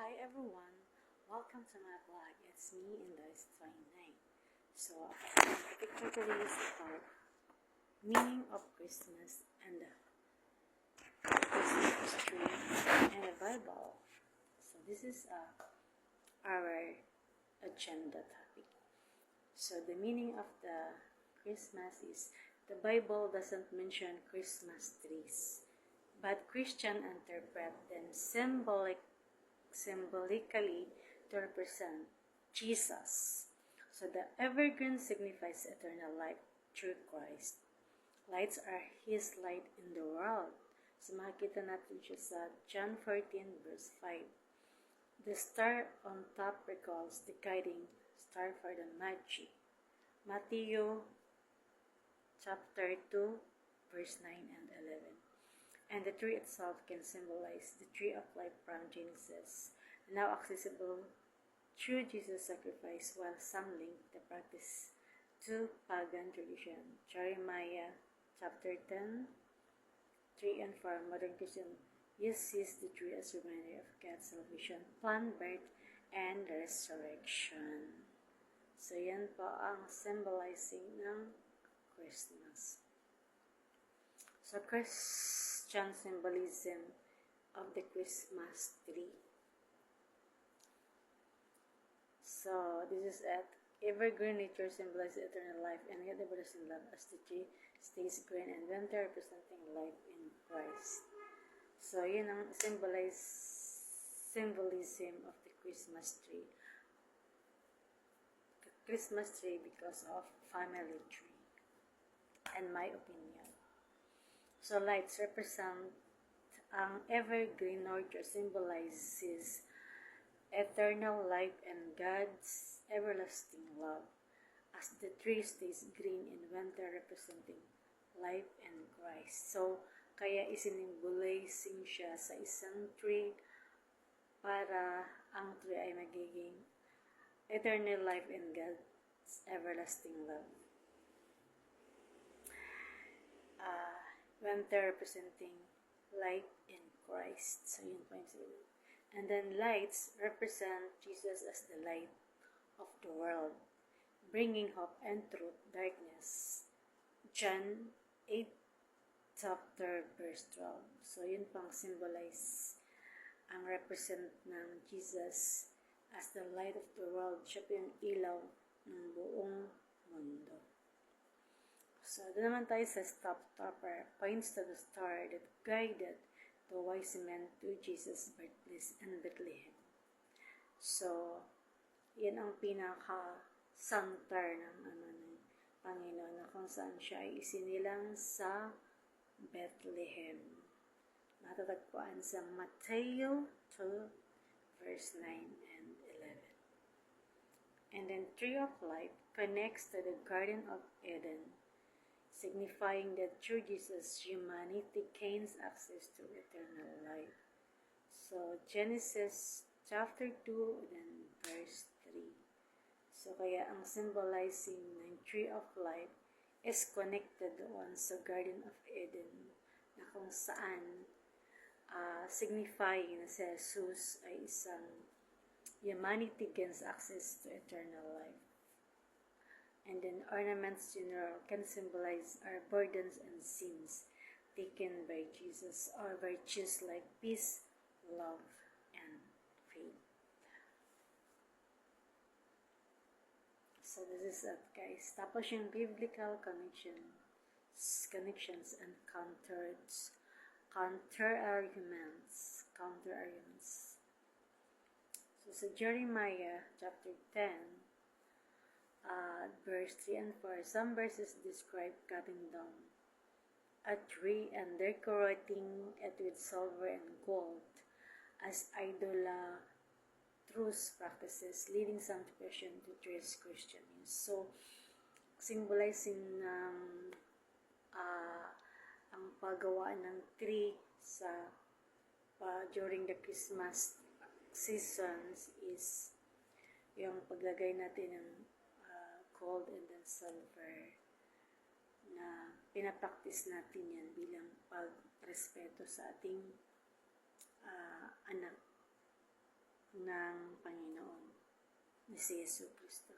Hi everyone, welcome to my vlog. It's me, Indois29. So, the picture today is about meaning of Christmas and the Christmas tree and the Bible. So this is our agenda topic. So the meaning of the Christmas is the Bible doesn't mention Christmas trees, but Christians interpret them symbolically to represent Jesus. So the evergreen signifies eternal life through Christ. Lights are His light in the world. So makita natin siya sa John 14 verse 5. The star on top recalls the guiding star for the Magi. Matthew chapter 2 verse 9 and 11. And the tree itself can symbolize the tree of life from Genesis, now accessible through Jesus' sacrifice, while some link the practice to pagan tradition. Jeremiah chapter 10, 3 and 4. Modern Christian uses the tree as a reminder of God's salvation, plan, birth, and resurrection. So yan po ang symbolizing ng Christmas. So Christian symbolism of the Christmas tree. So this is at evergreen nature symbolizes eternal life and yet everlasting love as the tree stays green and winter representing life in Christ. So yun ang symbolism of the Christmas tree. The Christmas tree because of family tree, and my opinion. So lights represent ang evergreen nature symbolizes eternal life and God's everlasting love, as the tree stays green in winter representing life and Christ. So kaya isinimbolizing siya sa isang tree para ang tree ay magiging eternal life and God's everlasting love. Winter representing light in Christ. So yun po yung sabi. And then lights represent Jesus as the light of the world, bringing hope and truth, darkness. John 8 chapter verse 12. So yun pang symbolize ang represent ng Jesus as the light of the world. Siya po yung ilaw ng buong mundo. So, doon naman tayo sa stopper, points to the star that guided the wise men to Jesus' birthplace in Bethlehem. So, yan ang pinaka-center ng Panginoon na kung saan siya ay isinilang sa Bethlehem. Matatagpuan sa Matthew 2 verse 9 and 11. And then, Tree of Life connects to the Garden of Eden, signifying that through Jesus, humanity gains access to eternal life. So, Genesis chapter 2, then verse 3. So, kaya ang symbolizing ng Tree of Life is connected doon sa Garden of Eden, na kung saan signifying na si Jesus ay isang humanity gains access to eternal life. And then ornaments general can symbolize our burdens and sins taken by Jesus, or virtues like peace, love, and faith. So this is it, guys. Tapos yung biblical connections and counter-arguments. So sa Jeremiah chapter 10, verse 3 and 4, some verses describe cutting down a tree and decorating it with silver and gold as idolatrous practices, leading some to question to trees Christian use. So, symbolizing ng ang paggawaan ng tree sa during the Christmas seasons is yung paglagay natin ng gold and then silver, na pinapractice natin yan bilang pagrespeto sa ating anak ng Panginoon ni si Yesu Cristo.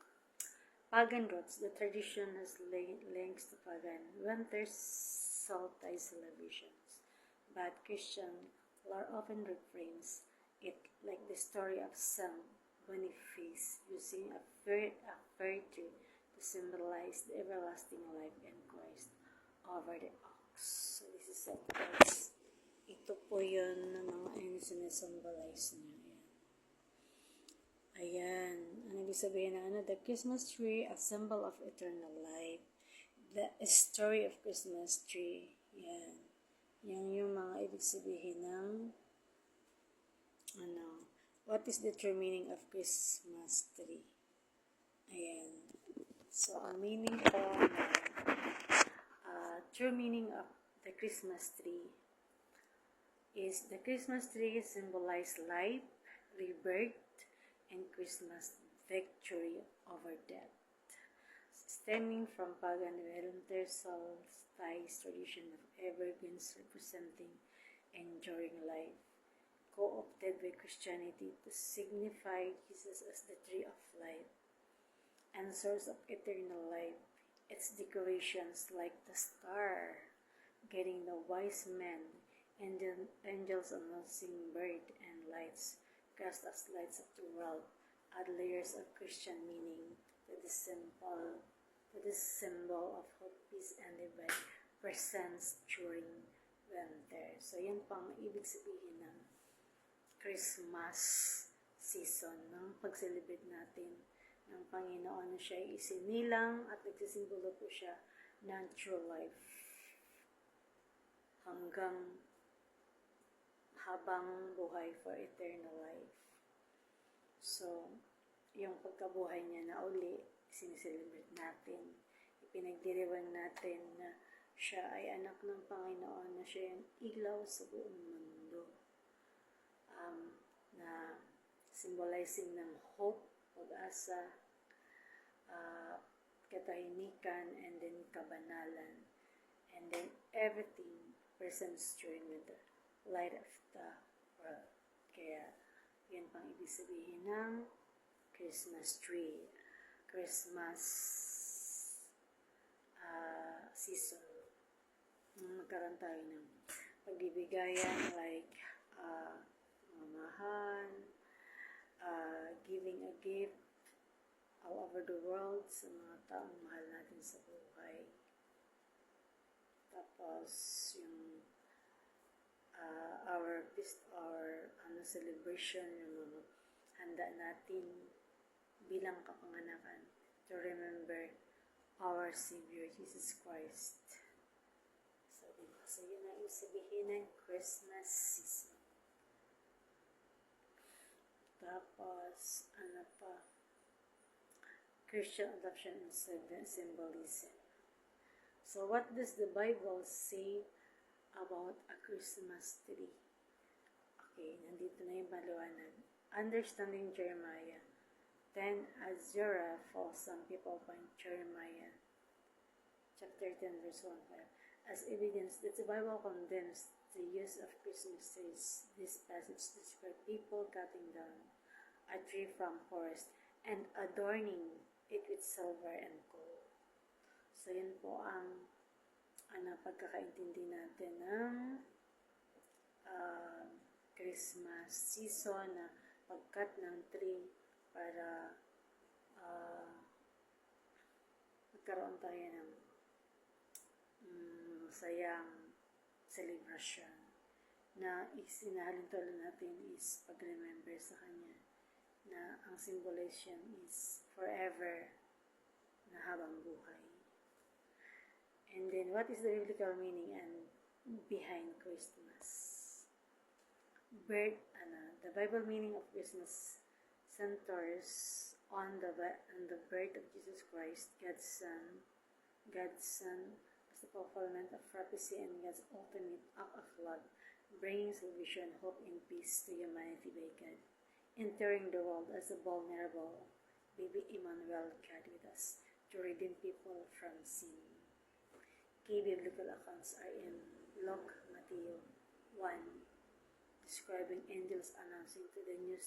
Pagan roots. The tradition has links to pagan winter solstice celebrations, but Christian lore often reframes it like the story of Saint Boniface using a fairy tree to symbolize the everlasting life in Christ over the ox. So this is it, guys. Ito po yun ng mga sinisymbolize niya. Ayan. Ano ibig sabihin na The Christmas tree, a symbol of eternal life. The story of Christmas tree. Yan. Yan yung mga ibig sabihin ng what is the true meaning of Christmas tree? Ayan. So, ang meaning po true meaning of the Christmas tree is the Christmas tree symbolize life, rebirth, and Christmas victory over death. Stemming from pagan winter solstice tradition of evergreens representing enduring life, co-opted by Christianity to signify Jesus as the tree of life and source of eternal life. Its decorations like the star guiding the wise men and the angels announcing birth and lights cast as lights of the world add layers of Christian meaning to this symbol of hope, peace, and divine presence during winter. So, yan pang ibig sabihin ng Christmas season, ng pag-celebrate natin ng Panginoon na siya ay isinilang at nagsisimbolo po siya ng true life hanggang habang buhay for eternal life. So, yung pagkabuhay niya na uli, sineselebrate natin. Ipinagdiriwang natin na siya ay anak ng Panginoon, na siya yung ilaw sa buong mundo. Na symbolizing ng hope, pag-asa, katahimikan, and then kabanalan. And then everything presents during with the light of the world. Kaya, yan pang ibig sabihin ng Christmas tree, Christmas season. Magkaroon tayo ng pagbibigayan like mamahan, giving a gift all over the world sa mga taong mahal natin sa buhay. Tapos, yung our celebration, yung mga handa natin bilang kapanganakan to remember our Savior Jesus Christ. So, diba? So yun ang sabihin ng Christmas season. Tapos, ano pa? Christian adoption and symbolism. So, what does the Bible say about a Christmas tree? Okay, nandito na yung maliwanag. Understanding Jeremiah 10 Azura, for some people find Jeremiah chapter 10 verse 1-5 as evidence that the Bible condemns the use of Christmas trees. This passage describes people cutting down a tree from forest and adorning it with silver and gold. So, yun po ang pagkakaintindi natin ng Christmas season na pagkat ng tree para magkaroon tayo ng masayang celebration na isinahalintulad natin is pag-remember sa Kanya na ang symbolism is forever na habang buhay. And then, what is the biblical meaning and behind Christmas? The Bible meaning of Christmas centers on the birth of Jesus Christ, God's Son, as the fulfillment of prophecy and God's ultimate act of love, bringing salvation, hope, and peace to humanity by God, entering the world as a vulnerable baby Emmanuel, God with us, to redeem people from sin. Key biblical accounts are in Luke, Matthew 1, describing angels announcing to the new